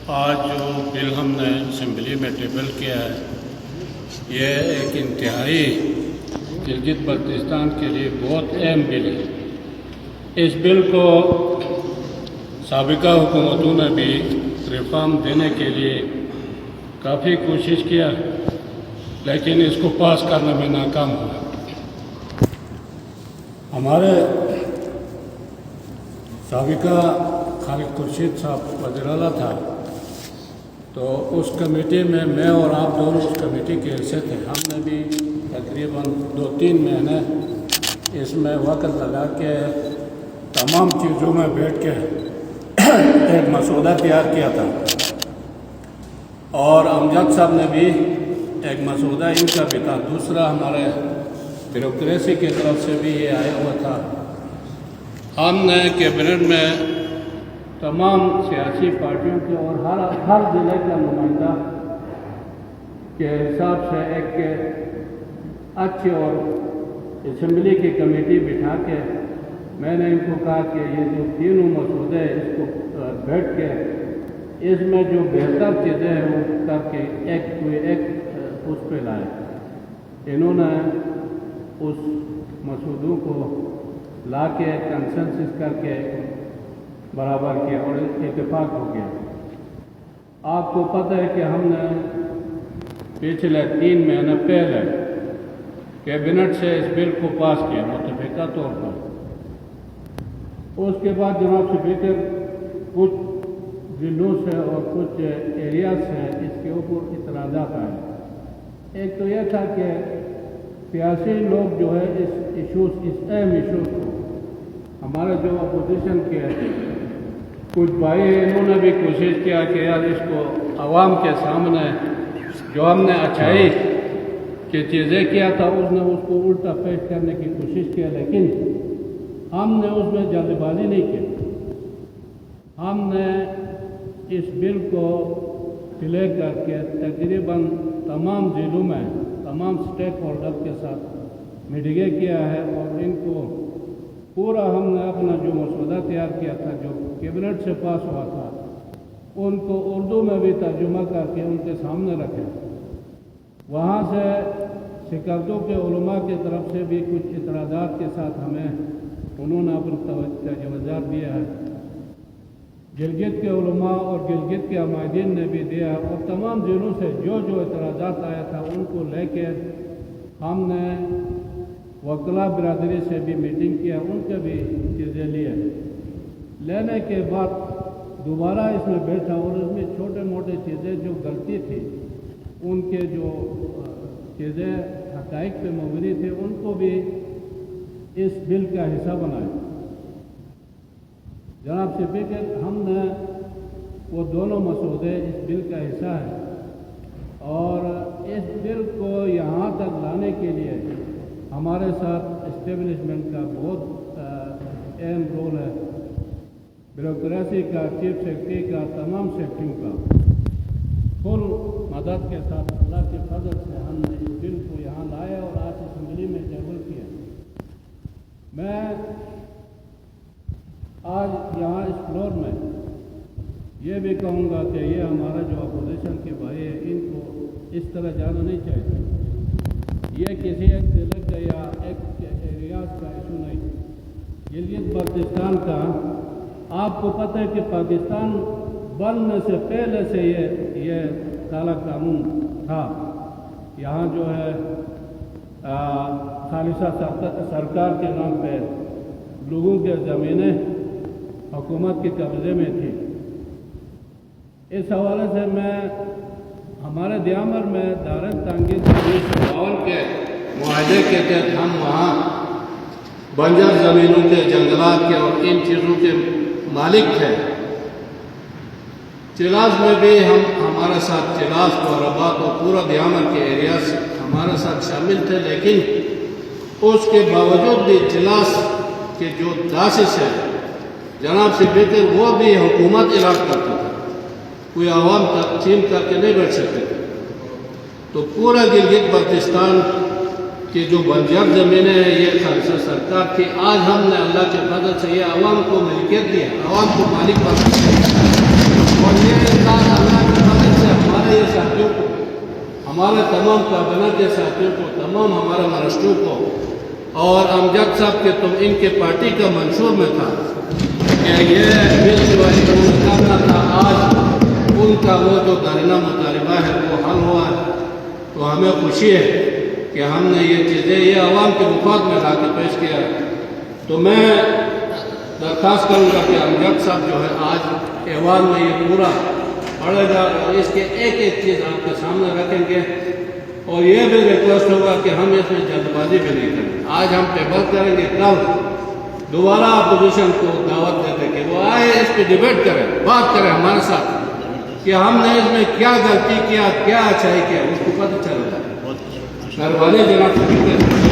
آج جو بل ہم نے اسمبلی میں ٹیبل کیا ہے یہ ایک انتہائی گلگت بلتستان کے لیے بہت اہم بل ہے۔ اس بل کو سابقہ حکومتوں نے بھی ریفارم دینے کے لیے کافی کوشش کیا لیکن اس کو پاس کرنے میں ناکام ہوا۔ ہمارے سابقہ خالد خورشید صاحب وزیر اعلیٰ تھا تو اس کمیٹی میں اور آپ دونوں اس کمیٹی کے حصے تھے۔ ہم نے بھی تقریباً 2-3 مہینے اس میں وقت لگا کے تمام چیزوں میں بیٹھ کے ایک مسودہ تیار کیا تھا، اور امجد صاحب نے بھی ایک مسودہ ان کا بھی تھا، دوسرا ہمارے بیوروکریسی کی طرف سے بھی یہ آیا ہوا تھا۔ ہم نے کیبنٹ میں تمام سیاسی پارٹیوں کے اور ہر ضلع کا نمائندہ کے حساب سے ایک اچھی اور اسمبلی کی کمیٹی بٹھا کے میں نے ان کو کہا کہ یہ جو تینوں مسودے اس کو بیٹھ کے اس میں جو بہتر چیزیں ہیں وہ کر کے ایک اس پہ لائے۔ انہوں نے اس مسودوں کو لا کے کنسنسس کر کے برابر کیا اور اتفاق ہو گیا۔ آپ کو پتہ ہے کہ ہم نے پچھلے 3 مہینے پہلے کیبنٹ سے اس بل کو پاس کیا متفقہ طور پر۔ اس کے بعد جناب اسپیکر کچھ ضلعوں سے اور کچھ ایریاز سے اس کے اوپر اعتراضات آئے۔ ایک تو یہ تھا کہ سیاسی لوگ جو ہے اس اہم ایشوز کو ہمارے جو اپوزیشن کے کچھ بھائی ہیں انہوں نے بھی کوشش کیا کہ یار اس کو عوام کے سامنے جو ہم نے اچھائی کی چیزیں کیا تھا اس نے اس کو الٹا پیش کرنے کی کوشش کیا، لیکن ہم نے اس میں جلد بازی نہیں کی۔ ہم نے اس بل کو کلیئر کر کے تقریباً تمام ضلعوں میں تمام اسٹیک ہولڈر کے ساتھ میٹنگیں کیا ہے اور ان کو پورا ہم نے اپنا جو مسودہ تیار کیا تھا جو کیبنٹ سے پاس ہوا تھا ان کو اردو میں بھی ترجمہ کر کے ان کے سامنے رکھے۔ وہاں سے سکردو کے علماء کی طرف سے بھی کچھ اعتراضات کے ساتھ ہمیں انہوں نے اپنا تجاوزات دیا ہے۔ گلگت کے علماء اور گلگت کے عمائدین نے بھی دیا، اور تمام ضلعوں سے جو اعتراضات آیا تھا ان کو لے کے ہم نے وکلا برادری سے بھی میٹنگ کیا، ان کے بھی چیزیں لینے کے بعد دوبارہ اس میں بیٹھا اور اس میں چھوٹے موٹے چیزیں جو غلطی تھی ان کے جو چیزیں حقائق پہ مبنی تھے ان کو بھی اس بل کا حصہ بنائے۔ جناب اسپیکر، ہم نے وہ دونوں مسودے اس بل کا حصہ ہیں، اور اس بل کو یہاں تک لانے کے لیے ہمارے ساتھ اسٹیبلشمنٹ کا بہت اہم رول ہے، بیوروکریسی کا، چیف سیکرٹری کا، تمام سیکرٹریوں کا فل مدد کے ساتھ اللہ کے فضل سے ہم نے اس بل کو یہاں لایا اور آج اسمبلی میں ٹیبل کیا۔ میں آج یہاں اس فلور میں یہ بھی کہوں گا کہ یہ ہمارا جو اپوزیشن کے بھائی ہیں ان کو اس طرح جانا نہیں چاہیے۔ یہ کسی ایک ضلع کا یا ایک ایریاز کا ایشو نہیں، گلگت بلتستان کا۔ آپ کو پتہ ہے کہ پاکستان بننے سے پہلے سے یہ کالا قانون تھا۔ یہاں جو ہے خالصہ سرکار کے نام پہ لوگوں کے زمینیں حکومت کے قبضے میں تھی۔ اس حوالے سے میں ہمارے دیامر میں دارن تانگی 1952 کے معاہدے کے تحت ہم وہاں بنجر زمینوں کے، جنگلات کے اور ان چیزوں کے مالک تھے۔ چلاس میں بھی ہمارے ساتھ چلاس اور رباط اور پورا دیامر کے ایریاز ہمارے ساتھ شامل تھے، لیکن اس کے باوجود بھی چلاس کے جو داسس ہے جناب اسپیکر وہ بھی حکومت اعلان کرتا تھا، کوئی عوام تقسیم کر کے نہیں بیٹھ سکتے تھے۔ تو پورا گلگت بلتستان کی جو بنجر زمینیں ہیں یہ خالصہ سرکار تھی۔ آج ہم نے اللہ کے فضل سے یہ عوام کو ملکیت دیا، عوام کو مالک بنا دیا، اور یہ ہمارے تمام کابینہ کے ساتھیوں کو، تمام ہمارے مرشدوں کو، اور امجد صاحب کے تو ان کے پارٹی کا منشور میں تھا کہ یہ بل سواری کرنا تھا، آج ان کا وہ جو دارینہ مطالبہ ہے وہ حل ہوا ہے، تو ہمیں خوشی ہے کہ ہم نے یہ چیزیں یہ عوام کے مفاد میں لا کے پیش کیا ہے۔ تو میں درخواست کروں گا کہ امجد صاحب جو ہے آج ایوان میں یہ پورا پڑھے گا اور اس کے ایک ایک چیز آپ کے سامنے رکھیں گے، اور یہ بھی ریکویسٹ ہوگا کہ ہم اس میں جلد بازی بھی نہیں کریں۔ آج ہم ٹیبل کریں گے، کل دوبارہ اپوزیشن کو دعوت دے دیں کہ وہ آئے اس پہ ڈیبیٹ کریں، بات کریں ہمارے ساتھ کہ ہم نے اس میں کیا غلطی کیا، کیا اچھائی کیا، اس کو پتہ چل رہا ہے۔ مہربانی جناب۔